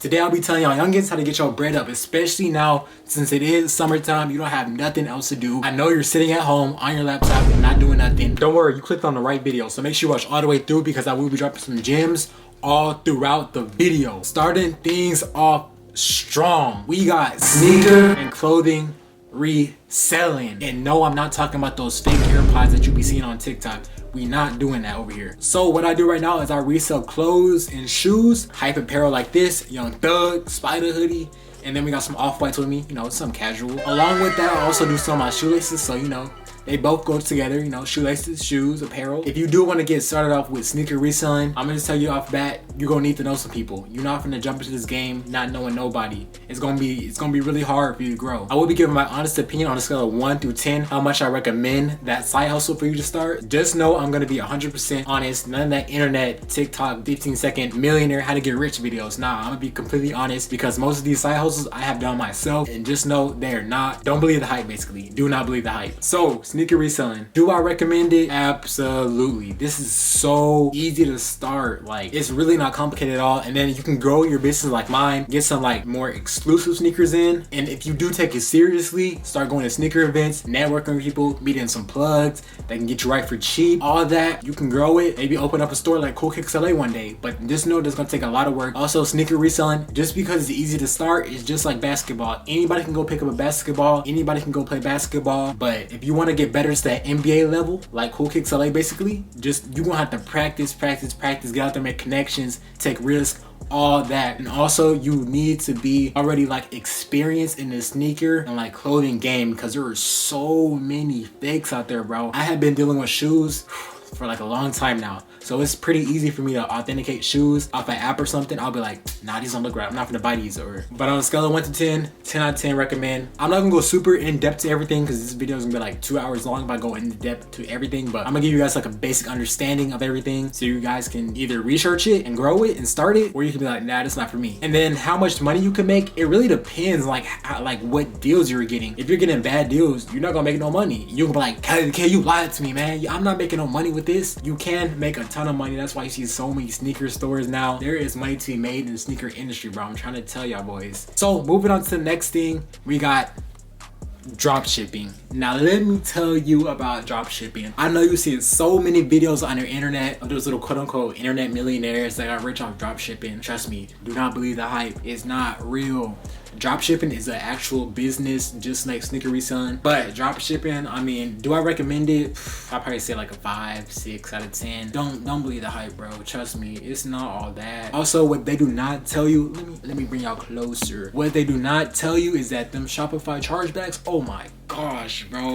Today I'll be telling y'all youngins how to get your bread up, especially now since it is summertime. You don't have nothing else to do. I know you're sitting at home on your laptop and not doing nothing. Don't worry, you clicked on the right video, so make sure you watch all the way through because I will be dropping some gems all throughout the video. Starting things off strong, we got sneaker and clothing reselling. And no, I'm not talking about those fake AirPods that you be seeing on TikTok. We not doing that over here. So what I do right now is I resell clothes and shoes, hype apparel like this, Young Thug, Spider hoodie, and then we got some off-whites with me, some casual. Along with that, I also do some of my shoelaces, so they both go together, shoelaces, shoes, apparel. If you do want to get started off with sneaker reselling, I'm gonna just tell you off bat, you're gonna need to know some people. You're not gonna jump into this game not knowing nobody. It's gonna be really hard for you to grow. I will be giving my honest opinion on a scale of 1 through 10 how much I recommend that side hustle for you to start. Just know I'm gonna be 100% honest. None of that internet, TikTok, 15-second millionaire how to get rich videos. Nah, I'm gonna be completely honest because most of these side hustles I have done myself, and just know they're not. Don't believe the hype, basically. Do not believe the hype. So sneaker reselling, do I recommend it? Absolutely. This is so easy to start. Like, it's really not complicated at all, and then you can grow your business like mine, get some more exclusive sneakers in. And if you do take it seriously, start going to sneaker events, networking with people, meeting some plugs that can get you right for cheap, all that, you can grow it. Maybe open up a store like CaliTheKid LA one day, but just know that's gonna take a lot of work. Also, sneaker reselling, just because it's easy to start, it's just like basketball. Anybody can go pick up a basketball, anybody can go play basketball, but if you want to get better to that NBA level, like CaliTheKid LA basically, you gonna have to practice, get out there, make connections, take risks, all that. And also you need to be already experienced in the sneaker and clothing game because there are so many fakes out there, bro. I have been dealing with shoes for a long time now, so it's pretty easy for me to authenticate shoes off an app or something. I'll be like, nah, these don't look right, I'm not gonna buy these. But on a scale of 1 to 10, 10 out of 10 recommend. I'm not gonna go super in depth to everything because this video is gonna be 2 hours long if I go in depth to everything, but I'm gonna give you guys a basic understanding of everything so you guys can either research it and grow it and start it, or you can be like, nah, that's not for me. And then how much money you can make, it really depends what deals you're getting. If you're getting bad deals, you're not gonna make no money. You're gonna be like, CaliTheKid, you lied to me, man. I'm not making no money with this. You can make a ton of money. That's why you see so many sneaker stores now. There is money to be made in the sneaker industry, bro. I'm trying to tell y'all boys. So moving on to the next thing, we got drop shipping. Now let me tell you about drop shipping. I know you see so many videos on your internet of those little quote-unquote internet millionaires that got rich off drop shipping. Trust me, do not believe the hype. It's not real. Drop shipping is an actual business, just like sneaker reselling. But drop shipping, I mean, do I recommend it? I'll probably say a 5, 6 out of 10. Don't believe the hype, bro. Trust me, it's not all that. Also, what they do not tell you, let me bring y'all closer. What they do not tell you is that them Shopify chargebacks, oh my gosh, bro.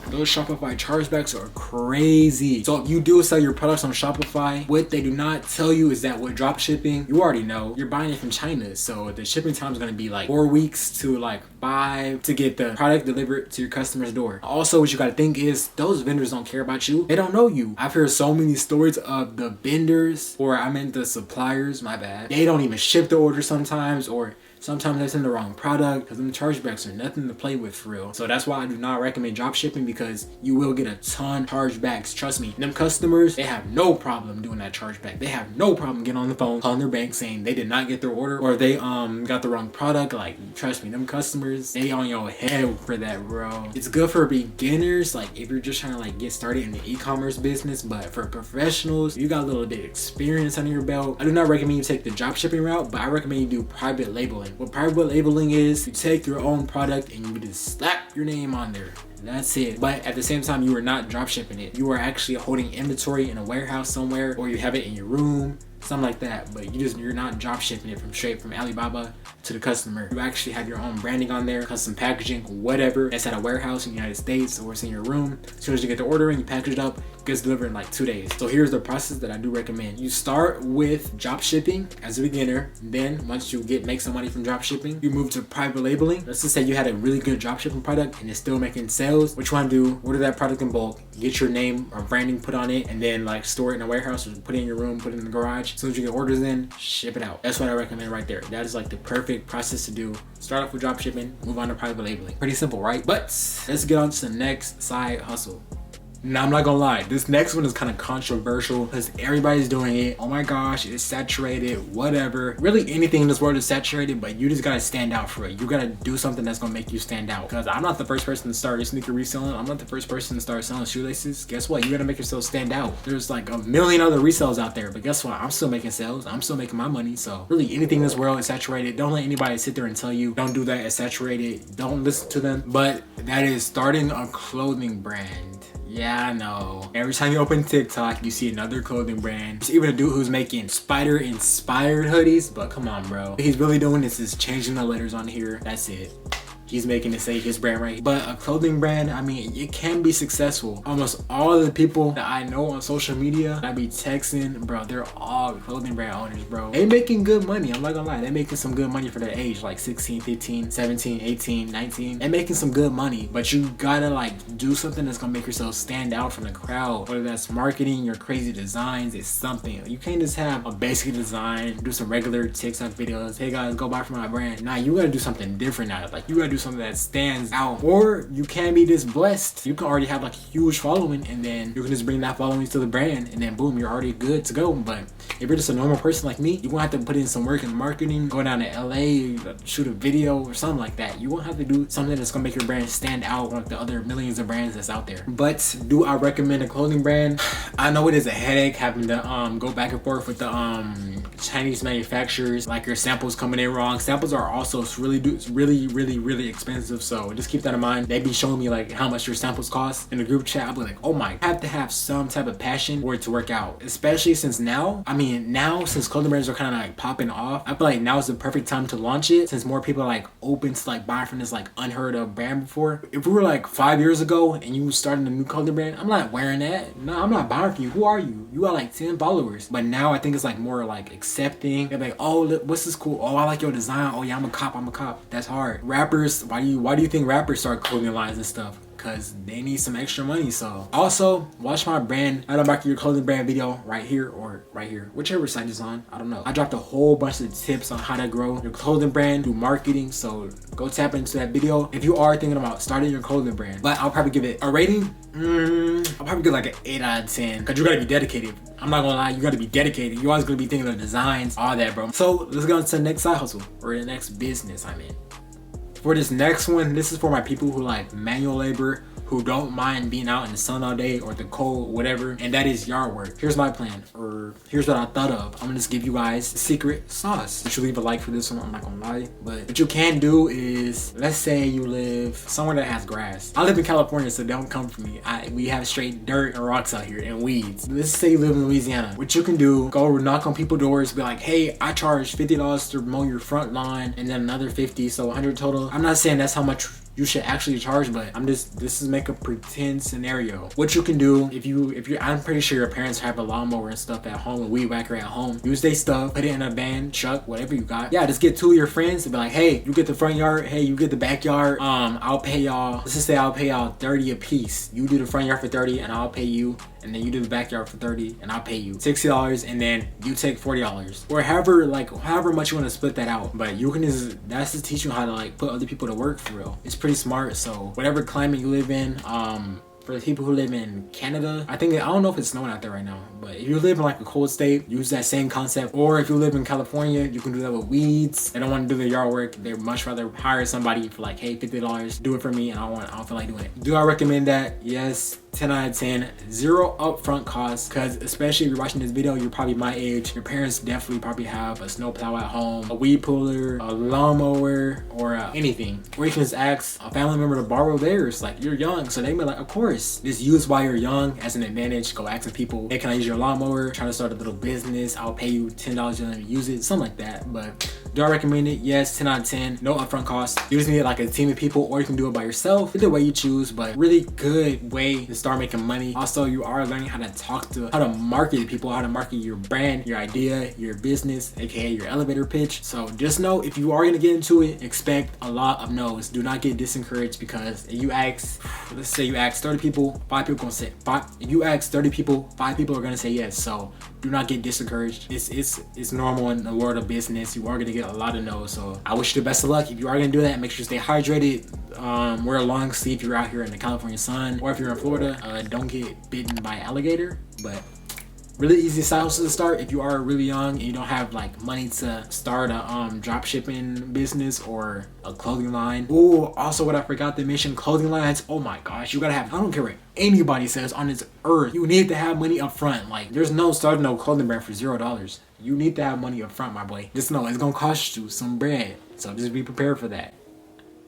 Those Shopify chargebacks are crazy. So if you do sell your products on Shopify, what they do not tell you is that with drop shipping, you already know you're buying it from China. So the shipping time is going to be 4 weeks to 5 to get the product delivered to your customer's door. Also, what you got to think is those vendors don't care about you. They don't know you. I've heard so many stories of the vendors, or I meant the suppliers, my bad. They don't even ship the order sometimes, or sometimes they send the wrong product because them chargebacks are nothing to play with for real. So that's why I do not recommend drop shipping, because you will get a ton of chargebacks. Trust me, them customers, they have no problem doing that chargeback. They have no problem getting on the phone, calling their bank saying they did not get their order, or they got the wrong product. Trust me, them customers, they on your head for that, bro. It's good for beginners, if you're just trying to get started in the e-commerce business, but for professionals, you got a little bit of experience under your belt, I do not recommend you take the drop shipping route, but I recommend you do private labeling. What private labeling is, you take your own product and you just slap your name on there. That's it. But at the same time, you are not drop shipping it. You are actually holding inventory in a warehouse somewhere, or you have it in your room, something like that. But you're not drop shipping it straight from Alibaba to the customer. You actually have your own branding on there, custom packaging, whatever. It's at a warehouse in the United States, or it's in your room. As soon as you get the order and you package it up, it gets delivered in 2 days. So here's the process that I do recommend. You start with drop shipping as a beginner. Then once you make some money from drop shipping, you move to private labeling. Let's just say you had a really good drop shipping product and it's still making sales. What you want to do, order that product in bulk, get your name or branding put on it, and then store it in a warehouse, or put it in your room, put it in the garage. As soon as you get orders in, ship it out. That's what I recommend right there. That is the perfect process to do. Start off with drop shipping, move on to private labeling. Pretty simple, right? But let's get on to the next side hustle. Now, I'm not gonna lie, this next one is kind of controversial because everybody's doing it. Oh my gosh, it's saturated, whatever. Really, anything in this world is saturated, but you just gotta stand out for it. You gotta do something that's gonna make you stand out. Because I'm not the first person to start sneaker reselling. I'm not the first person to start selling shoelaces. Guess what? You gotta make yourself stand out. There's like a million other resellers out there, but guess what? I'm still making sales. I'm still making my money. So really, anything in this world is saturated. Don't let anybody sit there and tell you, don't do that, it's saturated. Don't listen to them. But that is starting a clothing brand. Yeah, I know. Every time you open TikTok, you see another clothing brand. There's even a dude who's making spider-inspired hoodies, but come on, bro. What he's really doing is changing the letters on here. That's it. He's making it say his brand right here. But a clothing brand, I mean, it can be successful. Almost all of the people that I know on social media, I be texting, bro, they're all clothing brand owners, bro. They making good money. I'm not gonna lie. They making some good money for their age, like 16, 15, 17, 18, 19. They making some good money, but you gotta like do something that's gonna make yourself stand out from the crowd. Whether that's marketing, your crazy designs, it's something. You can't just have a basic design, do some regular TikTok videos. Hey guys, go buy from my brand. Nah, you gotta do something different now. Like you gotta do something that stands out, or you can be this blessed. You can already have like a huge following, and then you can just bring that following to the brand, and then boom, you're already good to go. But if you're just a normal person like me, you won't have to put in some work in marketing, go down to LA, shoot a video or something like that. You won't have to do something that's gonna make your brand stand out like the other millions of brands that's out there. But do I recommend a clothing brand? I know it is a headache having to go back and forth with the Chinese manufacturers, like your samples coming in wrong. Samples are also really expensive, so just keep that in mind. They be showing me like how much your samples cost in the group chat. I'll be like, oh my, I have to have some type of passion for it to work out, especially since now since clothing brands are kind of like popping off. I feel like now is the perfect time to launch it, since more people are like open to like buying from this like unheard of brand before. If we were like 5 years ago and you starting a new clothing brand, I'm not wearing that. No, I'm not buying from you. Who are you? You got like 10 followers. But now I think it's like more like accepting. They're like, oh, look, what's this cool? Oh, I like your design. Oh yeah, I'm a cop. That's hard. Rappers, why do you think rappers start clothing lines and stuff? Because they need some extra money. So also watch my brand I back your clothing brand video right here or right here, whichever site is on. I don't know. I dropped a whole bunch of tips on how to grow your clothing brand through marketing, so go tap into that video if you are thinking about starting your clothing brand. But I'll probably give it a rating. I'll probably give like an 8 out of 10, because you gotta be dedicated. I'm not gonna lie, you gotta be dedicated. You always gonna be thinking of designs, all that, bro. So let's go into the next side hustle, or the next business I'm in. For this next one, this is for my people who like manual labor, who don't mind being out in the sun all day or the cold, whatever, and that is yard work. Here's my plan, or here's what I thought of. I'm gonna just give you guys the secret sauce. You should leave a like for this one, I'm not gonna lie. But what you can do is, let's say you live somewhere that has grass. I live in California, so don't come for me. We have straight dirt and rocks out here and weeds. Let's say you live in Louisiana. What you can do, go knock on people's doors, be like, hey, I charge $50 to mow your front lawn, and then another 50, so 100 total. I'm not saying that's how much you should actually charge, but this is make a pretend scenario. What you can do, if you're I'm pretty sure your parents have a lawnmower and stuff at home, a weed whacker at home. Use their stuff, put it in a van, truck, whatever you got. Yeah, just get 2 of your friends and be like, hey, you get the front yard, hey, you get the backyard. I'll pay y'all, let's just say I'll pay y'all 30 a piece. You do the front yard for 30 and I'll pay you, and then you do the backyard for 30 and I'll pay you $60, and then you take $40, or however much you want to split that out. But you can that's to teach you how to like put other people to work for real. It's pretty smart. So whatever climate you live in, for the people who live in Canada, I don't know if it's snowing out there right now, but if you live in like a cold state, use that same concept. Or if you live in California, you can do that with weeds. They don't want to do the yard work. They much rather hire somebody for like, hey, $50, do it for me, and I don't feel like doing it. Do I recommend that? Yes. 10 out of 10. 0 upfront costs, because especially if you're watching this video, you're probably my age. Your parents definitely probably have a snowplow at home, a weed puller, a lawnmower, or anything. Or you can just ask a family member to borrow theirs. Like, you're young, so they be like, of course. Just use while you're young as an advantage. Go ask people, hey, can I use your lawnmower? Trying to start a little business, I'll pay you $10 and let me use it, something like that. But do I recommend it? Yes. 10 out of 10. No upfront costs. You just need like a team of people, or you can do it by yourself. Either way you choose, but really good way to start making money. Also, you are learning how to market people, how to market your brand, your idea, your business, aka your elevator pitch. So just know, if you are gonna get into it, expect a lot of no's. Do not get discouraged, because if you ask, let's say you ask 30 people, 5 people gonna say if you ask 30 people, 5 people are gonna say yes. So do not get discouraged. It's normal in the world of business. You are gonna get a lot of no's. So I wish you the best of luck. If you are gonna do that, make sure you stay hydrated. Wear a long sleeve if you're out here in the California sun, or if you're in Florida, don't get bitten by an alligator. But really easy side hustle to start if you are really young and you don't have like money to start a drop shipping business or a clothing line. Ooh, also what I forgot to mention, clothing lines. Oh my gosh, you gotta have, I don't care what anybody says on this earth, you need to have money up front. Like, there's no starting no clothing brand for $0. You need to have money up front, my boy. Just know it's gonna cost you some bread, so just be prepared for that.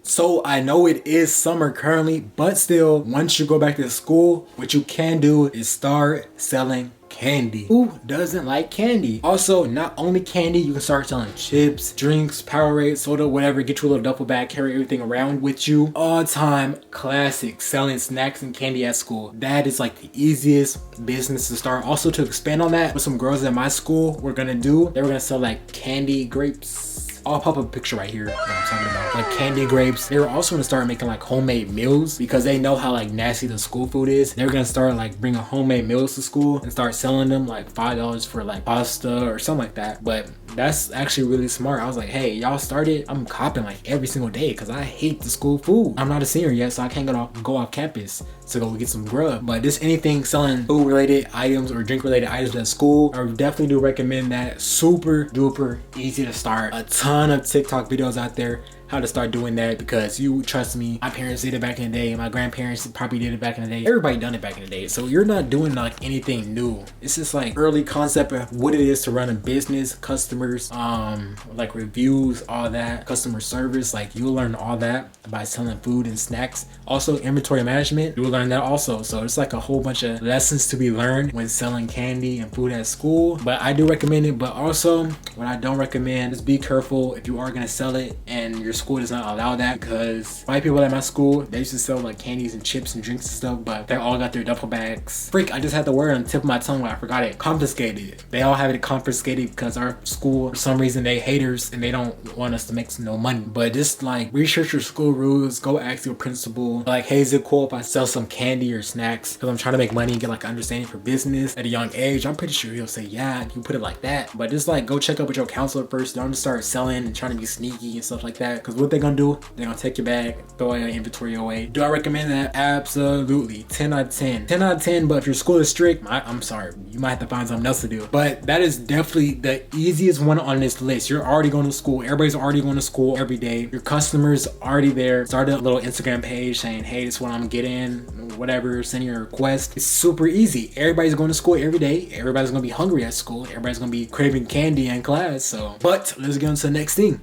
So I know it is summer currently, but still, once you go back to school, what you can do is start selling candy. Who doesn't like candy? Also, not only candy, you can start selling chips, drinks, Powerade, soda, whatever. Get you a little duffel bag, carry everything around with you. All-time classic, selling snacks and candy at school. That is like the easiest business to start. Also, to expand on that, what some girls at my school were gonna do, they were gonna sell like candy grapes. I'll pop up a picture right here what I'm talking about, like candy grapes. They were also gonna start making like homemade meals because they know how like nasty the school food is. They're gonna start like bringing homemade meals to school and start selling them like $5 for like pasta or something like that. But that's actually really smart. I was like, hey, y'all started, I'm copping like every single day because I hate the school food. I'm not a senior yet, so I can't go off campus to go get some grub. But just anything selling food related items or drink related items at school, I definitely do recommend that. Super duper easy to start. A ton of TikTok videos out there how to start doing that, because you trust me, my parents did it back in the day, my grandparents probably did it back in the day, everybody done it back in the day. So you're not doing like anything new. It's just like early concept of what it is to run a business, customers, like reviews, all that, customer service. Like you'll learn all that by selling food and snacks. Also inventory management, you'll learn that also. So it's like a whole bunch of lessons to be learned when selling candy and food at school. But I do recommend it. But also what I don't recommend is be careful if you are gonna sell it and your school does not allow that, because white people at my school, they used to sell like candies and chips and drinks and stuff, but they all got their duffel bags. Freak, I just had the word on the tip of my tongue when I forgot it. Confiscated. They all have it confiscated because our school, for some reason, they haters and they don't want us to make no money. But just like research your school rules, go ask your principal. Like, hey, is it cool if I sell some candy or snacks because I'm trying to make money and get like understanding for business at a young age? I'm pretty sure he'll say, yeah, if you put it like that. But just like go check up with your counselor first. Don't just start selling and trying to be sneaky and stuff like that. Because what they're gonna do, they're gonna take your bag, throw your inventory away. Do I recommend that? Absolutely. 10 out of 10. 10 out of 10, but if your school is strict, I'm sorry, you might have to find something else to do. But that is definitely the easiest one on this list. You're already going to school. Everybody's already going to school every day. Your customers already there. Start a little Instagram page saying, hey, this is what I'm getting, whatever, send your request. It's super easy. Everybody's going to school every day. Everybody's gonna be hungry at school. Everybody's gonna be craving candy in class. So, but let's get on to the next thing.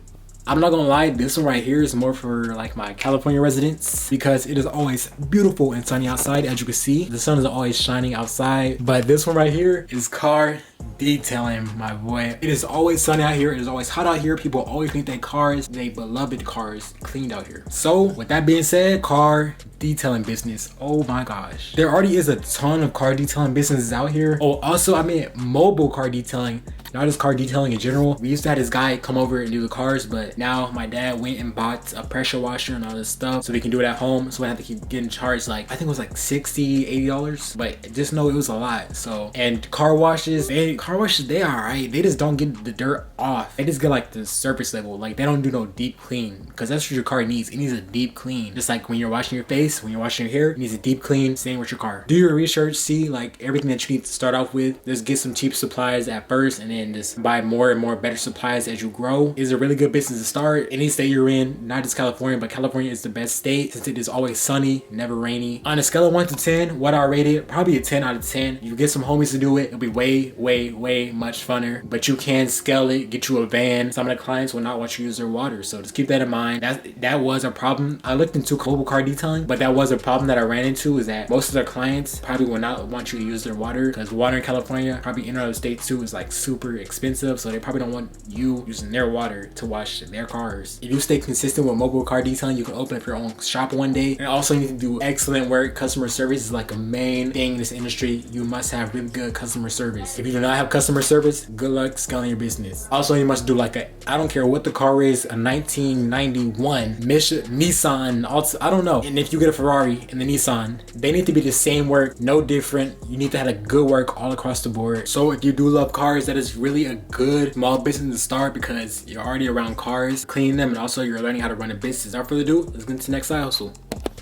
I'm not gonna lie, this one right here is more for like my California residents, because it is always beautiful and sunny outside. As you can see, the sun is always shining outside. But this one right here is car detailing, my boy. It is always sunny out here. It is always hot out here. People always need their cars, they beloved cars, cleaned out here. So with that being said, car detailing business, oh my gosh, there already is a ton of car detailing businesses out here. Oh, also I mean mobile car detailing, not just car detailing in general. We used to have this guy come over and do the cars, but now my dad went and bought a pressure washer and all this stuff so we can do it at home. So I have to keep getting charged like, I think it was like $60-$80, but just know it was a lot. So, and car washes, they alright, they just don't get the dirt off. They just get like the surface level. Like they don't do no deep clean, because that's what your car needs. It needs a deep clean. Just like when you're washing your face, when you're washing your hair, it needs a deep clean. Same with your car. Do your research, see like everything that you need to start off with. Just get some cheap supplies at first and then just buy more and more better supplies as you grow. It's a really good business to start. Any state you're in, not just California, but California is the best state since it is always sunny, never rainy. On a scale of 1 to 10, what I rate it, probably a 10 out of 10. You get some homies to do it, it'll be way much funner. But you can scale it, get you a van. Some of the clients will not want you to use their water, so just keep that in mind. That was a problem. I looked into mobile car detailing, but that was a problem that I ran into, is that most of their clients probably will not want you to use their water, because water in California, probably in other states too, is like super expensive, so they probably don't want you using their water to wash their cars. If you stay consistent with mobile car detailing, you can open up your own shop one day. And also you need to do excellent work. Customer service is like a main thing in this industry. You must have really good customer service. If you do not have customer service, good luck scaling your business. Also, you must do like I don't care what the car is, a 1991 Nissan, I don't know. And if you get a Ferrari and the Nissan, they need to be the same work, no different. You need to have a good work all across the board. So if you do love cars, that is it's really a good small business to start because you're already around cars, cleaning them, and also you're learning how to run a business. Without further ado, let's get into the next side hustle.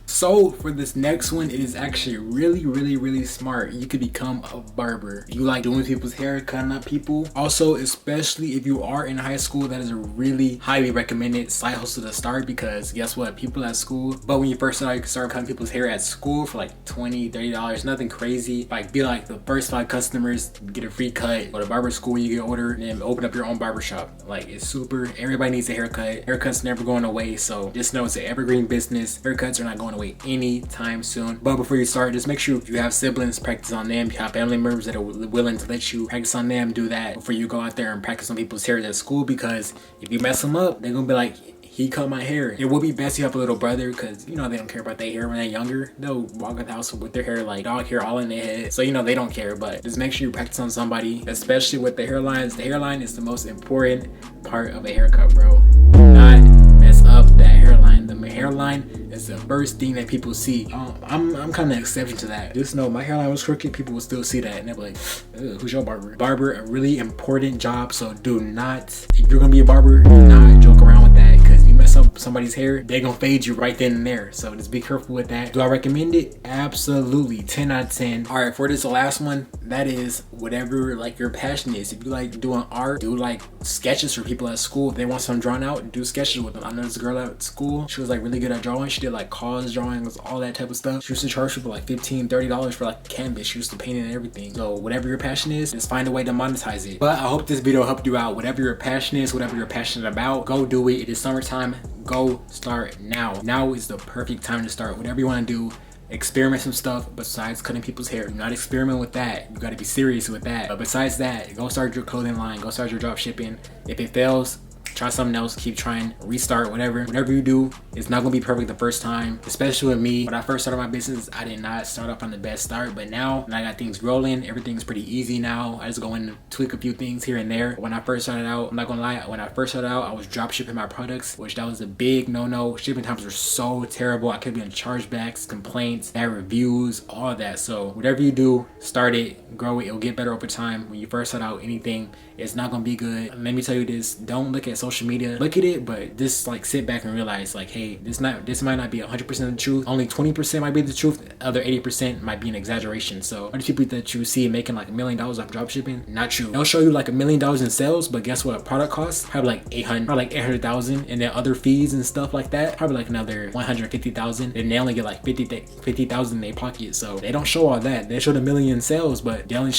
So for this next one, it is actually really smart. You could become a barber. If you like doing people's hair, cutting up people. Also, especially if you are in high school, that is a really highly recommended side hustle to start because guess what? People at school, but when you first start, you can start cutting people's hair at school for like $20, $30, nothing crazy. Like be like the first 5 customers, get a free cut. Go to barber school, you get ordered, and then open up your own barber shop. Like it's super, everybody needs a haircut. Haircuts never going away, so just know it's an evergreen business. Haircuts are not going away anytime soon. But before you start, just make sure if you have siblings, practice on them. If you have family members that are willing to let you practice on them, do that before you go out there and practice on people's hair at school, because if you mess them up, they're gonna be like, he cut my hair. It would be best you have a little brother because you know they don't care about their hair when they're younger. They'll walk in the house with their hair like dog hair all in their head, so you know they don't care. But just make sure you practice on somebody, especially with the hairlines. The hairline is the most important part of a haircut, bro. Do not mess up that hairline. The hairline is the first thing that people see. I'm kind of an exception to that. Just know my hairline was crooked, people will still see that and they'll be like, who's your barber? Barber, a really important job, so do not, if you're gonna be a barber, do not joke around with that, because you mess up somebody's hair, they're gonna fade you right then and there. So just be careful with that. Do I recommend it? Absolutely, 10 out of 10. All right, for this last one, that is whatever like your passion is. If you like doing art, do like sketches for people at school. If they want some drawn out, do sketches with them. I know this girl at school, she was like really good at drawing. She did like cause drawings, all that type of stuff. She used to charge people like $15, $30 for like canvas. She used to paint it and everything. So whatever your passion is, just find a way to monetize it. But I hope this video helped you out. Whatever your passion is, whatever you're passionate about, go do it. It is summertime. Go start now. Now is the perfect time to start. Whatever you want to do, experiment some stuff besides cutting people's hair. Do not experiment with that. You got to be serious with that. But besides that, go start your clothing line. Go start your drop shipping. If it fails, try something else, keep trying, restart, whatever you do. It's not gonna be perfect the first time, especially with me. When I first started my business, I did not start off on the best start, but now when I got things rolling, everything's pretty easy now. I just go in and tweak a few things here and there. When I first started out, I'm not gonna lie, when I first started out, I was drop shipping my products, which that was a big no-no. Shipping times were so terrible. I could be on chargebacks, complaints, bad reviews, all that. So whatever you do, start it, grow it, it'll get better over time. When you first start out anything, it's not gonna be good. Let me tell you this, don't look at social media, look at it, but just like sit back and realize like, hey, this might not be 100% the truth. Only 20% might be the truth. The other 80% might be an exaggeration. So other people that you see making like $1 million off dropshipping, not true. They'll show you like $1 million in sales, but guess what? A product costs probably like 800,000, and then other fees and stuff like that, probably like another 150,000, and they only get like 50,000 in their pocket. So they don't show all that. They show the million sales, but they don't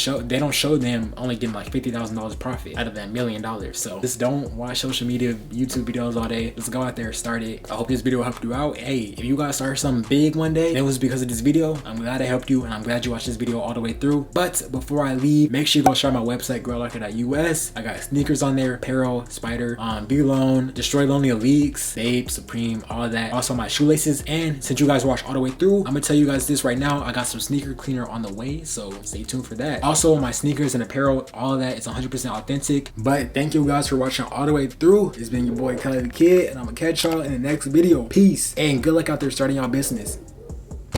show them only getting like $50,000 profit out of that $1 million. So just don't watch social media, YouTube videos all day. Let's go out there, start it. I hope this video helped you out. Hey, if you guys start something big one day, it was because of this video. I'm glad I helped you, and I'm glad you watched this video all the way through. But before I leave, make sure you go check out my website, growliker.us. I got sneakers on there, apparel, Spider, B-Lone, Destroy Lonely Leaks, Babe, Supreme, all of that. Also my shoelaces. And since you guys watched all the way through, I'm gonna tell you guys this right now. I got some sneaker cleaner on the way, so stay tuned for that. Also my sneakers and apparel, all of that is 100% authentic. But thank you guys for watching all the way through. It's been your boy CaliTheKid, and I'm gonna catch y'all in the next video. Peace, and good luck out there starting your business.